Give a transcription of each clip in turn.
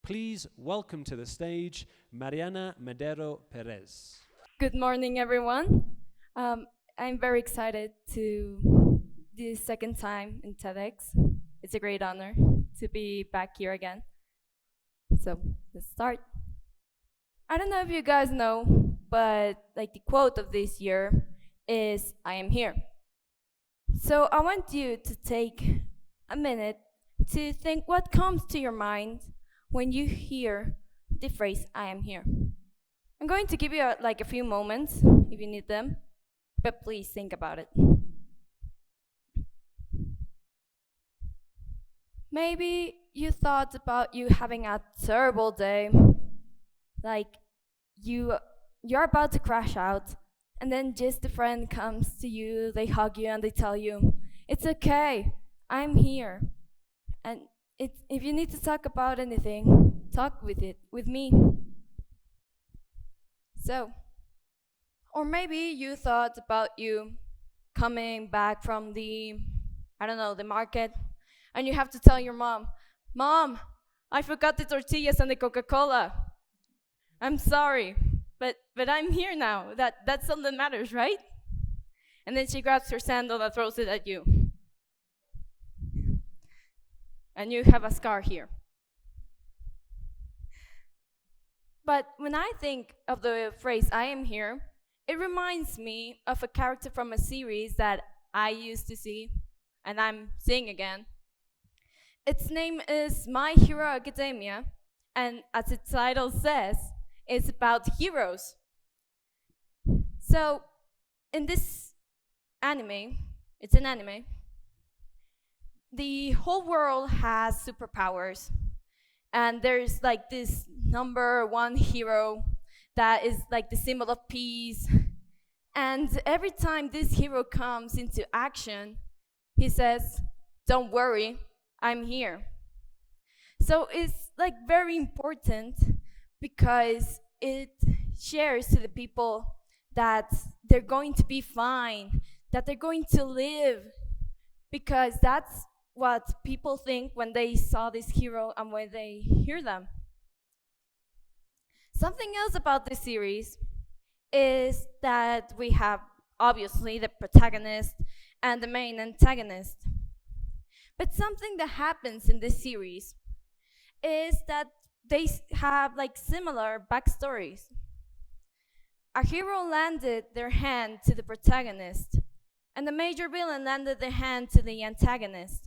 Please welcome to the stage Mariana Madero Perez. Good morning, everyone. I'm very excited to this second time in TEDx. It's a great honor to be back here again. So let's start. I don't know if you guys know, but like the quote of this year is "I am here." So I want you to take a minute to think what comes to your mind when you hear the phrase "I am here." I'm going to give you a few moments if you need them, but please think about it. Maybe you thought about you having a terrible day, like you're about to crash out, and then just a friend comes to you, they hug you, and they tell you, "It's okay, I'm here." And if you need to talk about anything, talk with me. So, or maybe you thought about you coming back from the market, and you have to tell your mom, "Mom, I forgot the tortillas and the Coca-Cola. I'm sorry, but I'm here now. That's all that matters, right?" And then she grabs her sandal and throws it at you. And you have a scar here. But when I think of the phrase "I am here," it reminds me of a character from a series that I used to see, and I'm seeing again. Its name is My Hero Academia, and as its title says, it's about heroes. So, in this anime, it's an anime, the whole world has superpowers, and there's like this number one hero that is like the symbol of peace. And every time this hero comes into action, he says, "Don't worry, I'm here." So it's like very important because it shares to the people that they're going to be fine, that they're going to live, because that's what people think when they saw this hero and when they hear them. Something else about this series is that we have obviously the protagonist and the main antagonist. But something that happens in this series is that they have like similar backstories. A hero landed their hand to the protagonist, and the major villain landed their hand to the antagonist.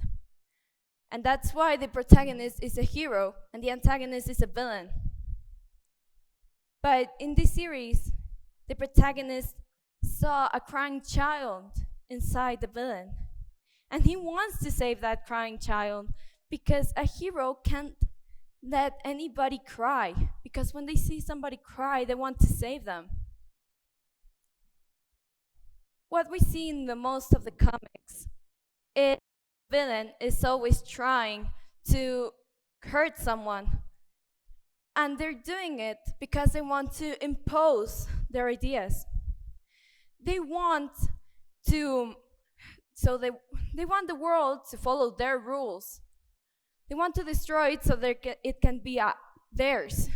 And that's why the protagonist is a hero and the antagonist is a villain. But in this series, the protagonist saw a crying child inside the villain. And he wants to save that crying child because a hero can't let anybody cry. Because when they see somebody cry, they want to save them. What we see in the most of the comics is the villain is always trying to hurt someone. And they're doing it because they want to impose their ideas. They want to, they want the world to follow their rules. They want to destroy it so it can be theirs.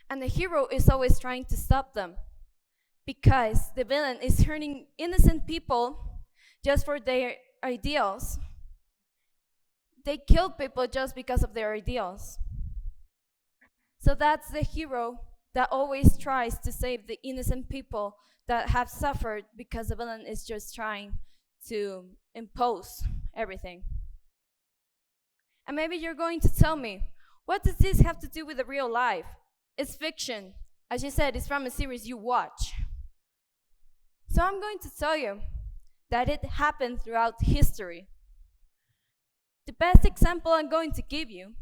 And the hero is always trying to stop them because the villain is hurting innocent people just for their ideals. They kill people just because of their ideals. So that's the hero that always tries to save the innocent people that have suffered because the villain is just trying to impose everything. And maybe you're going to tell me, what does this have to do with the real life? It's fiction. As you said, it's from a series you watch. So I'm going to tell you that it happened throughout history. The best example I'm going to give you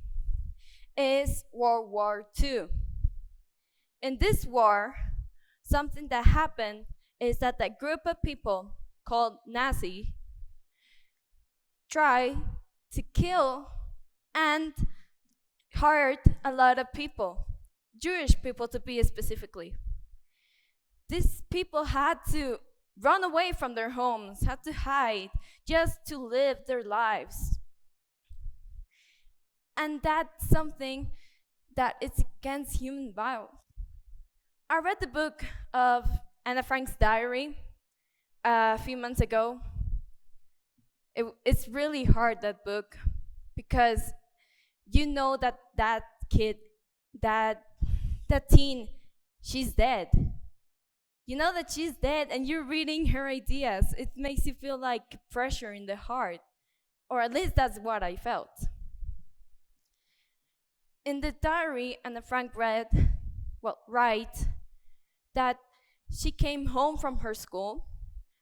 is World War II. In this war, something that happened is that a group of people called Nazi tried to kill and hurt a lot of people, Jewish people to be specifically. These people had to run away from their homes, had to hide just to live their lives. And that's something that is against human violence. I read the book of Anna Frank's diary a few months ago. It's really hard, that book, because you know that kid, that teen, she's dead. You know that she's dead, and you're reading her ideas. It makes you feel like pressure in the heart, or at least that's what I felt. In the diary, Anna Frank write that she came home from her school,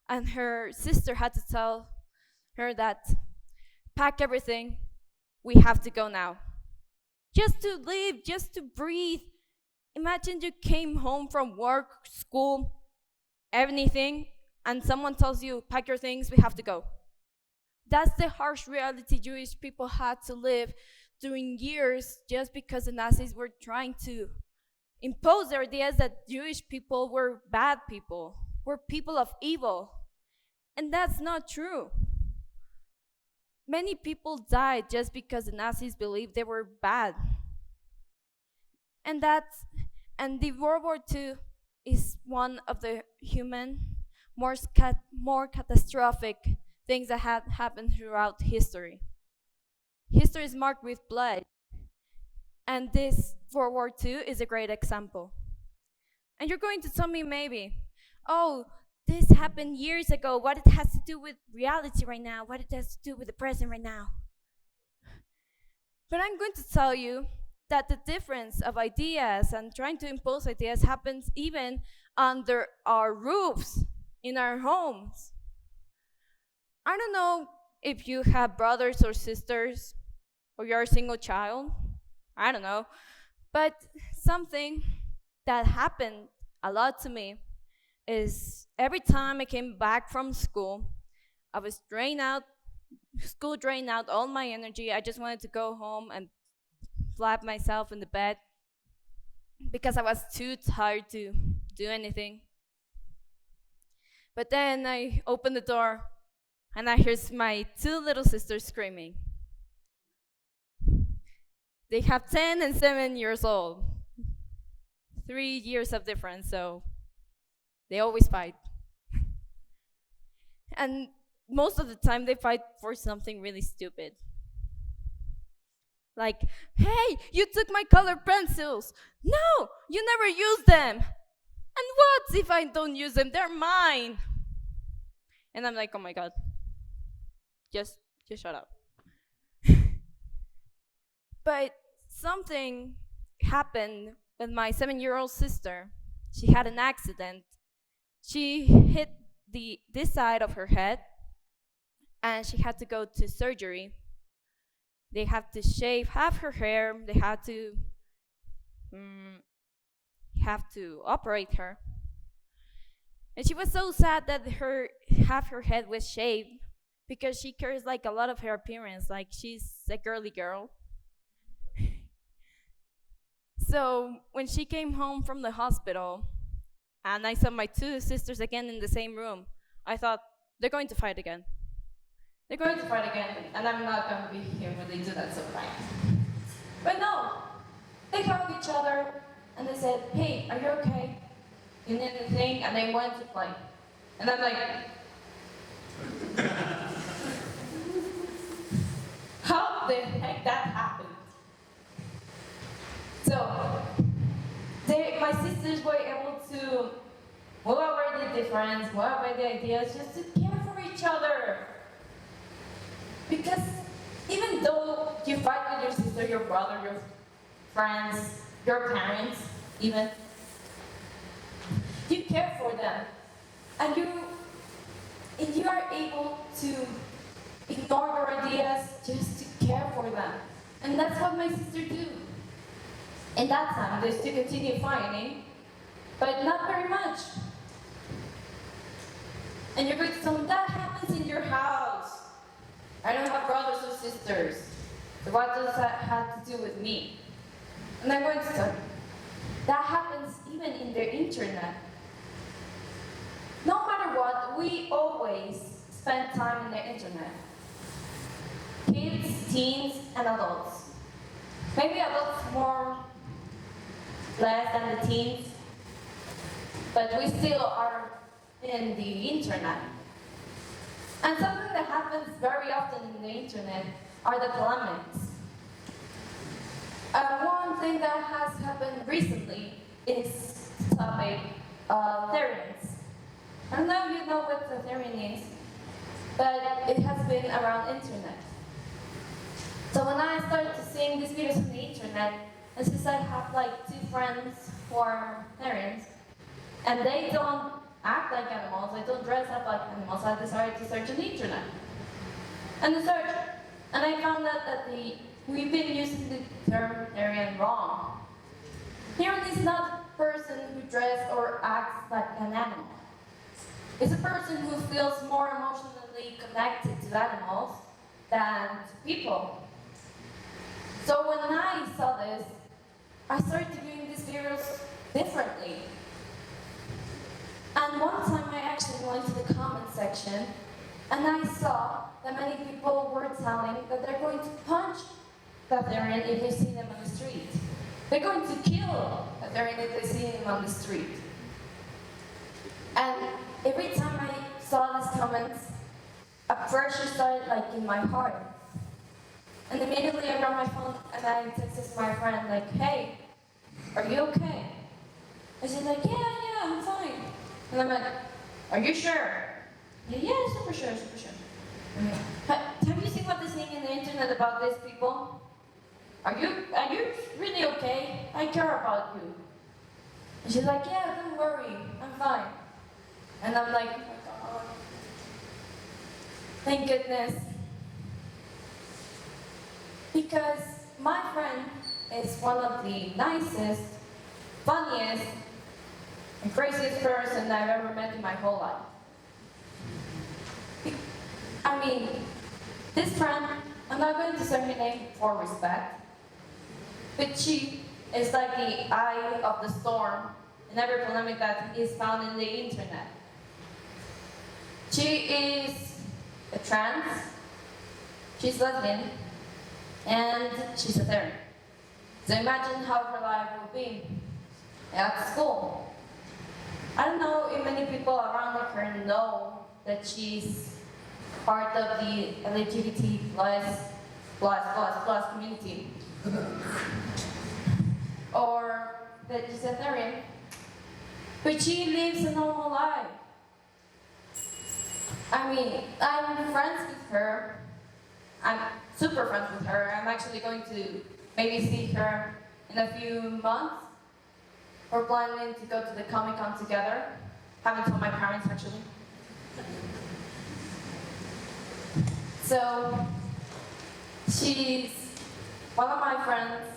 and her sister had to tell her that, pack everything, we have to go now. Just to live, just to breathe. Imagine you came home from work, school, anything, and someone tells you, pack your things, we have to go. That's the harsh reality Jewish people had to live during years, just because the Nazis were trying to impose their ideas that Jewish people were bad people, were people of evil. And that's not true. Many people died just because the Nazis believed they were bad. And the World War II is one of the more catastrophic things that have happened throughout history. History is marked with blood, and this World War II is a great example. And you're going to tell me maybe, oh, this happened years ago, what it has to do with reality right now, what it has to do with the present right now. But I'm going to tell you that the difference of ideas and trying to impose ideas happens even under our roofs, in our homes. I don't know if you have brothers or sisters, or you're a single child, I don't know. But something that happened a lot to me is every time I came back from school, I was drained out all my energy. I just wanted to go home and flap myself in the bed because I was too tired to do anything. But then I opened the door and I hear my two little sisters screaming. They have 10 and 7 years old. 3 years of difference, so they always fight. And most of the time they fight for something really stupid. Like, hey, you took my colored pencils. No, you never used them. And what if I don't use them? They're mine. And I'm like, oh my God, just shut up. But something happened with my 7-year-old sister. She had an accident. She hit this side of her head, and she had to go to surgery. They had to shave half her hair. They had to operate her. And she was so sad that half her head was shaved, because she cares like a lot of her appearance, like she's a girly girl. So when she came home from the hospital and I saw my two sisters again in the same room, I thought, they're going to fight again. They're going to fight again, and I'm not going to be here when they do that, so fine. But no, they hugged each other and they said, hey, are you okay? You need anything? And they went to play. And I'm like, how the heck that happened? So, my sisters were able to move over the difference, move over the ideas, just to care for each other. Because even though you fight with your sister, your brother, your friends, your parents, even, you care for them. And you are able to ignore your ideas just to care for them. And that's what my sister do. In that time, they still continue fighting, but not very much. And you're going to tell me, that happens in your house. I don't have brothers or sisters. So what does that have to do with me? And I'm going to tell you, that happens even in the internet. No matter what, we always spend time in the internet. Kids, teens, and adults. maybe adults more less than the teens, but we still are in the internet. And something that happens very often in the internet are the polemics. One thing that has happened recently is the topic of Therians. I don't know if you know what the Therian is, but it has been around internet. So when I started seeing these videos on the internet, and since I have like 2 friends who are Therians, and they don't act like animals, they don't dress up like animals, I decided to search on the internet. And I found out that we've been using the term Therian wrong. Therian is not a person who dresses or acts like an animal. It's a person who feels more emotionally connected to animals than to people. So when I saw this, I started doing these videos differently. And one time I actually went to the comment section and I saw that many people were telling that they're going to punch the Therian if they see them on the street. They're going to kill a Therian if they see him on the street. And every time I saw these comments, a pressure started like in my heart. And immediately I grabbed my phone and I texted my friend like, hey, are you okay? And she's like, yeah, I'm fine. And I'm like, are you sure? Yeah, super sure. Have you seen what they're saying in the internet about these people? Are you really okay? I care about you. And she's like, yeah, don't worry, I'm fine. And I'm like, oh my God. Thank goodness. Because my friend is one of the nicest, funniest, and craziest person I've ever met in my whole life. I mean, this friend, I'm not going to say her name for respect, but she is like the eye of the storm in every polemic that is found in the internet. She is a trans, she's lesbian, and she's a Therian. So imagine how her life will be at school. I don't know if many people around her know that she's part of the LGBT plus community. Or that she's a Therian. But she lives a normal life. I mean, I'm friends with her. I'm super friends with her. I'm actually going to maybe see her in a few months. We're planning to go to the Comic-Con together. Haven't told my parents, actually. So, she's one of my friends.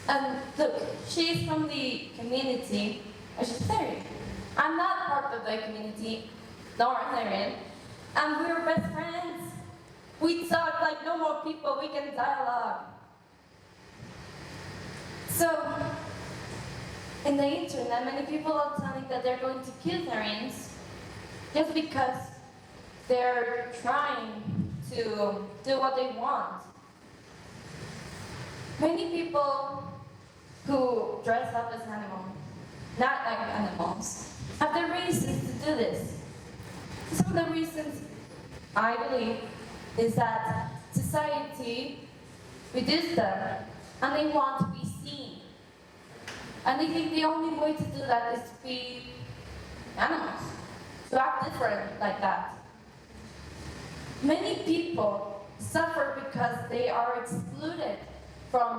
And look, she's from the community. She's Therian. I'm not part of the community, nor Therian. And we're best friends. We talk like normal people, we can dialogue. So, in the internet, many people are telling that they're going to kill Therians just because they're trying to do what they want. Many people who dress up as animals, not like animals, have their reasons to do this. Some of the reasons, I believe, is that society reduced them and they want to be seen. And they think the only way to do that is to be animals, to act different like that. Many people suffer because they are excluded from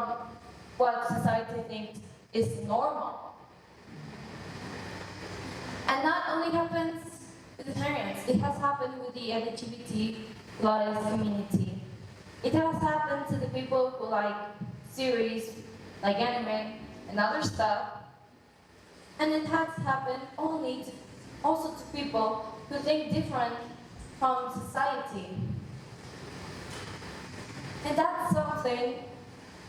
what society thinks is normal. And not only happens with the Therians, it has happened with the LGBT plus community. It has happened to the people who like series, like anime, and other stuff. And it has happened also to people who think different from society. And that's something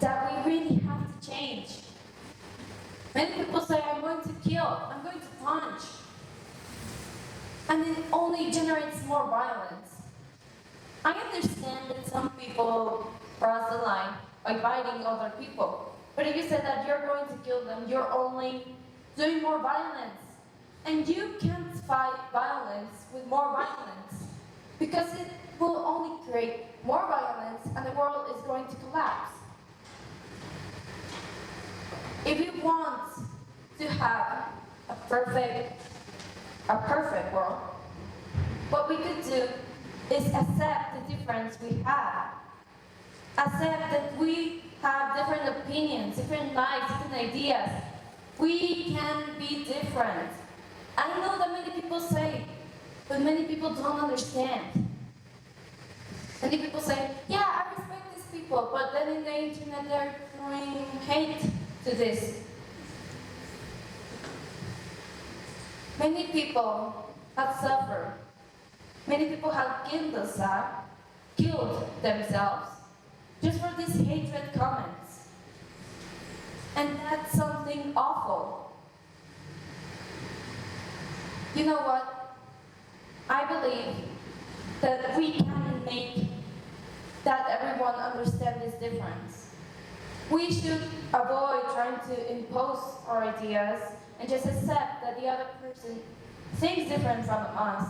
that we really have to change. Many people say, I'm going to kill, I'm going to punch. And it only generates more violence. I understand that some people cross the line by fighting other people. But if you say that you're going to kill them, you're only doing more violence. And you can't fight violence with more violence, because it will only create more violence and the world is going to collapse. If you want to have a perfect world, what we could do is accept the difference we have. Accept that we have different opinions, different lives, different ideas. We can be different. I know that many people say, but many people don't understand. Many people say, yeah, I respect these people, but then in the internet they're throwing hate to this. Many people have suffered. Many people have killed themselves just for these hatred comments. And that's something awful. You know what? I believe that we can make that everyone understand this difference. We should avoid trying to impose our ideas and just accept that the other person thinks different from us.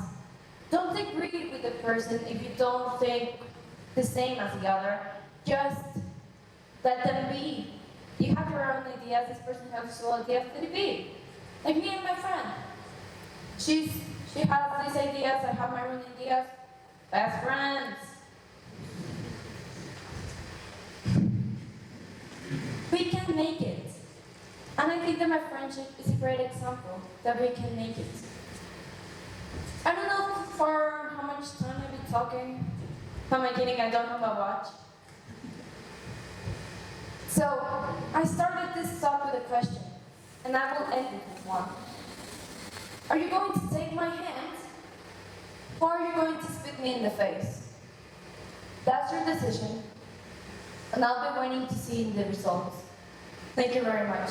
Don't agree with the person if you don't think the same as the other. Just let them be. You have your own ideas, this person has his own ideas, let it be. Like me and my friend. She has these ideas, I have my own ideas. Best friends. We can make it. And I think that my friendship is a great example that we can make it. I don't know for how much time I've been talking. How am I kidding? I don't have my watch. So, I started this talk with a question, and I will end it with one. Are you going to take my hand, or are you going to spit me in the face? That's your decision, and I'll be waiting to see the results. Thank you very much.